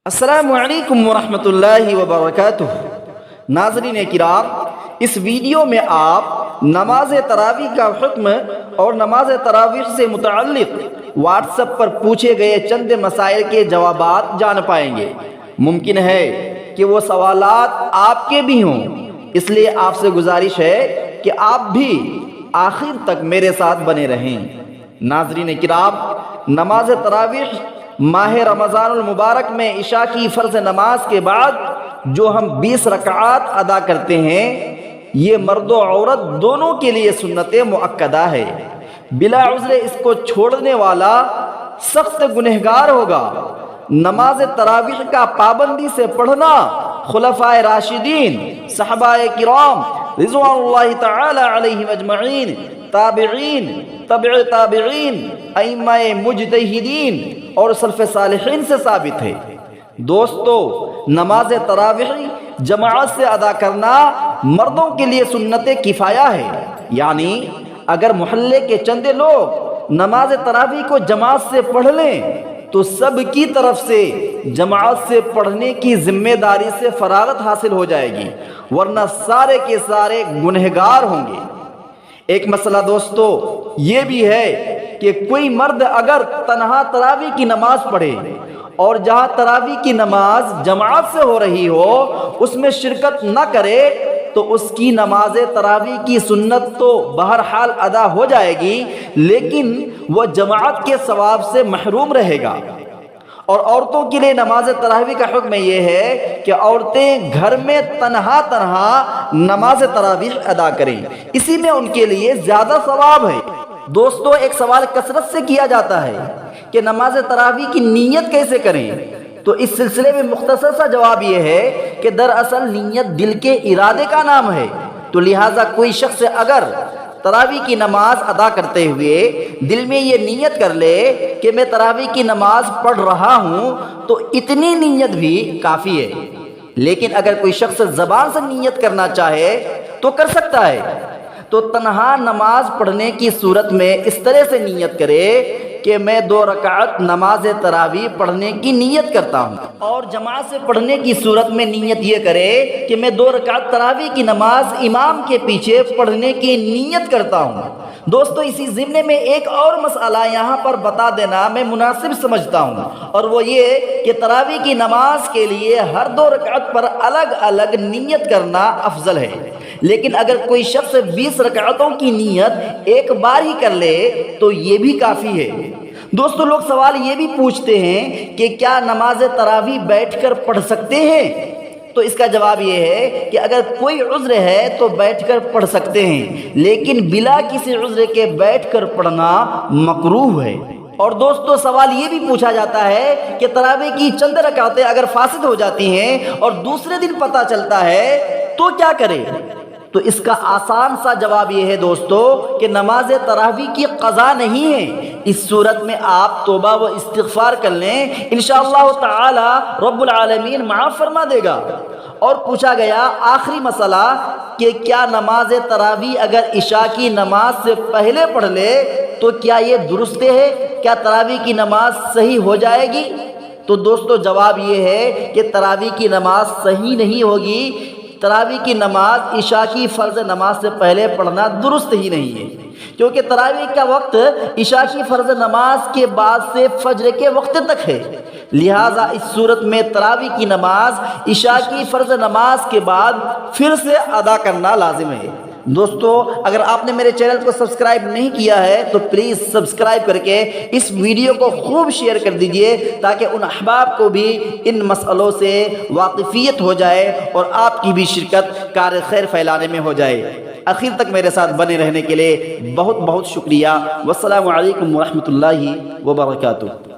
السلام علیکم ورحمۃ اللہ وبرکاتہ۔ ناظرین کرام، اس ویڈیو میں آپ نماز تراویح کا حکم اور نماز تراویح سے متعلق واٹس ایپ پر پوچھے گئے چند مسائل کے جوابات جان پائیں گے۔ ممکن ہے کہ وہ سوالات آپ کے بھی ہوں، اس لیے آپ سے گزارش ہے کہ آپ بھی آخر تک میرے ساتھ بنے رہیں۔ ناظرین کرام، نماز تراویح ماہ رمضان المبارک میں عشاء کی فرض نماز کے بعد جو ہم 20 رکعات ادا کرتے ہیں، یہ مرد و عورت دونوں کے لیے سنت مؤکدہ ہے۔ بلا عذر اس کو چھوڑنے والا سخت گنہگار ہوگا۔ نماز تراویح کا پابندی سے پڑھنا خلفائے راشدین، صحابہ کرام رضوان اللہ تعالی علیہم اجمعین، تابعین، تبع تابعین، ائمہ مجتہدین اور سلف صالحین سے ثابت ہے۔ دوستو، نماز تراویح جماعت سے ادا کرنا مردوں کے لیے سنت کفایہ ہے، یعنی اگر محلے کے چند لوگ نماز تراویح کو جماعت سے پڑھ لیں تو سب کی طرف سے جماعت سے پڑھنے کی ذمہ داری سے فراغت حاصل ہو جائے گی، ورنہ سارے کے سارے گنہگار ہوں گے۔ ایک مسئلہ دوستو یہ بھی ہے کہ کوئی مرد اگر تنہا تراویح کی نماز پڑھے اور جہاں تراویح کی نماز جماعت سے ہو رہی ہو اس میں شرکت نہ کرے تو اس کی نماز تراویح کی سنت تو بہرحال ادا ہو جائے گی، لیکن وہ جماعت کے ثواب سے محروم رہے گا۔ اور عورتوں کے لیے نماز تراویح کا حکم یہ ہے کہ عورتیں گھر میں تنہا نماز تراویح ادا کریں، اسی میں ان کے لیے زیادہ ثواب ہے۔ دوستو، ایک سوال کثرت سے کیا جاتا ہے کہ نماز تراویح کی نیت کیسے کریں؟ تو اس سلسلے میں مختصر سا جواب یہ ہے کہ دراصل نیت دل کے ارادے کا نام ہے، تو لہٰذا کوئی شخص اگر تراویح کی نماز ادا کرتے ہوئے دل میں یہ نیت کر لے کہ میں تراویح کی نماز پڑھ رہا ہوں تو اتنی نیت بھی کافی ہے۔ لیکن اگر کوئی شخص زبان سے نیت کرنا چاہے تو کر سکتا ہے۔ تو تنہا نماز پڑھنے کی صورت میں اس طرح سے نیت کرے کہ میں 2 رکعت نماز تراویح پڑھنے کی نیت کرتا ہوں، اور جماعت سے پڑھنے کی صورت میں نیت یہ کرے کہ میں 2 رکعت تراویح کی نماز امام کے پیچھے پڑھنے کی نیت کرتا ہوں۔ دوستو، اسی ضمن میں ایک اور مسئلہ یہاں پر بتا دینا میں مناسب سمجھتا ہوں، اور وہ یہ کہ تراویح کی نماز کے لیے ہر 2 رکعت پر الگ الگ نیت کرنا افضل ہے، لیکن اگر کوئی شخص 20 رکعتوں کی نیت ایک بار ہی کر لے تو یہ بھی کافی ہے۔ دوستو، لوگ سوال یہ بھی پوچھتے ہیں کہ کیا نماز تراویح بیٹھ کر پڑھ سکتے ہیں؟ تو اس کا جواب یہ ہے کہ اگر کوئی عذر ہے تو بیٹھ کر پڑھ سکتے ہیں، لیکن بلا کسی عذر کے بیٹھ کر پڑھنا مکروہ ہے۔ اور دوستو، سوال یہ بھی پوچھا جاتا ہے کہ تراویح کی چند رکعتیں اگر فاسد ہو جاتی ہیں اور دوسرے دن پتہ چلتا ہے تو کیا کرے؟ تو اس کا آسان سا جواب یہ ہے دوستو کہ نماز تراویح کی قضا نہیں ہے۔ اس صورت میں آپ توبہ و استغفار کر لیں، انشاءاللہ تعالی رب العالمین معاف فرما دے گا۔ اور پوچھا گیا آخری مسئلہ کہ کیا نماز تراویح اگر عشاء کی نماز سے پہلے پڑھ لے تو کیا یہ درست ہے؟ کیا تراویح کی نماز صحیح ہو جائے گی؟ تو دوستو، جواب یہ ہے کہ تراویح کی نماز صحیح نہیں ہوگی۔ تراویح کی نماز عشاء کی فرض نماز سے پہلے پڑھنا درست ہی نہیں ہے، کیونکہ تراویح کا وقت عشاء کی فرض نماز کے بعد سے فجر کے وقت تک ہے، لہٰذا اس صورت میں تراویح کی نماز عشاء کی فرض نماز کے بعد پھر سے ادا کرنا لازم ہے۔ دوستو، اگر آپ نے میرے چینل کو سبسکرائب نہیں کیا ہے تو پلیز سبسکرائب کر کے اس ویڈیو کو خوب شیئر کر دیجئے تاکہ ان احباب کو بھی ان مسئلوں سے واقفیت ہو جائے اور آپ کی بھی شرکت کار خیر پھیلانے میں ہو جائے۔ آخر تک میرے ساتھ بنے رہنے کے لیے بہت بہت شکریہ۔ والسلام علیکم ورحمۃ اللہ وبرکاتہ۔